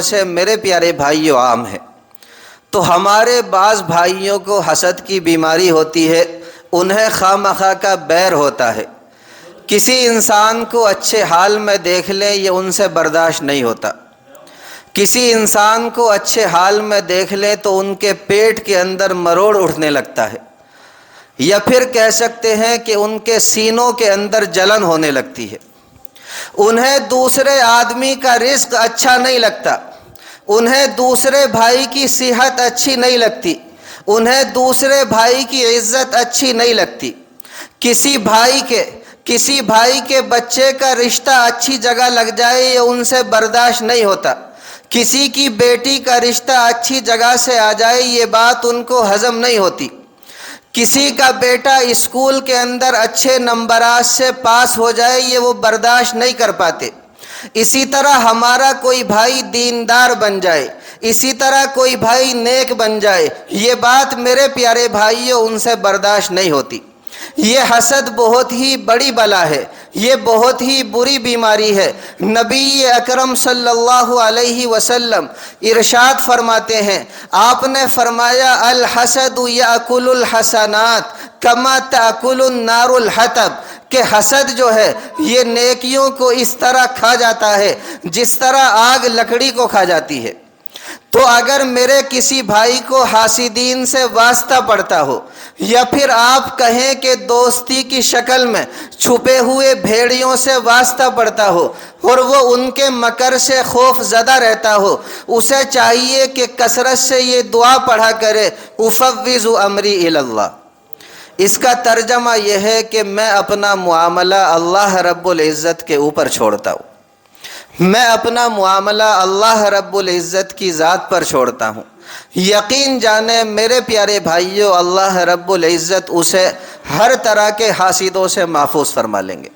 سے میرے پیارے بھائیوں عام ہے۔ تو ہمارے بعض بھائیوں کو حسد کی بیماری ہوتی ہے، انہیں خواہ مخواہ کا بیر ہوتا ہے۔ کسی انسان کو اچھے حال میں دیکھ لیں یہ ان سے برداشت نہیں ہوتا۔ کسی انسان کو اچھے حال میں دیکھ لیں تو ان کے پیٹ کے اندر مروڑ اٹھنے لگتا ہے، یا پھر کہہ سکتے ہیں کہ ان کے سینوں کے اندر جلن ہونے لگتی ہے۔ انہیں دوسرے آدمی کا رزق اچھا نہیں لگتا، انہیں دوسرے بھائی کی صحت اچھی نہیں لگتی، انہیں دوسرے بھائی کی عزت اچھی نہیں لگتی۔ کسی بھائی کے بچے کا رشتہ اچھی جگہ لگ جائے یہ ان سے برداشت نہیں ہوتا۔ کسی کی بیٹی کا رشتہ اچھی جگہ سے آ جائے یہ بات ان کو ہضم نہیں ہوتی۔ کسی کا بیٹا اسکول کے اندر اچھے نمبرات سے پاس ہو جائے یہ وہ برداشت نہیں کر پاتے۔ اسی طرح ہمارا کوئی بھائی دیندار بن جائے، اسی طرح کوئی بھائی نیک بن جائے، یہ بات میرے پیارے بھائیوں ان سے برداشت نہیں ہوتی۔ یہ حسد بہت ہی بڑی بلا ہے، یہ بہت ہی بری بیماری ہے۔ نبی اکرم صلی اللہ علیہ وسلم ارشاد فرماتے ہیں، آپ نے فرمایا الحسد یاکل الحسنات کما تاکل النار الحطب، کہ حسد جو ہے یہ نیکیوں کو اس طرح کھا جاتا ہے جس طرح آگ لکڑی کو کھا جاتی ہے۔ تو اگر میرے کسی بھائی کو حاسدین سے واسطہ پڑتا ہو، یا پھر آپ کہیں کہ دوستی کی شکل میں چھپے ہوئے بھیڑیوں سے واسطہ پڑتا ہو اور وہ ان کے مکر سے خوف زدہ رہتا ہو، اسے چاہیے کہ کثرت سے یہ دعا پڑھا کرے افوض امری الی اللہ۔ اس کا ترجمہ یہ ہے کہ میں اپنا معاملہ اللہ رب العزت کے اوپر چھوڑتا ہوں، میں اپنا معاملہ اللہ رب العزت کی ذات پر چھوڑتا ہوں۔ یقین جانیں میرے پیارے بھائیوں، اللہ رب العزت اسے ہر طرح کے حاسدوں سے محفوظ فرما لیں گے۔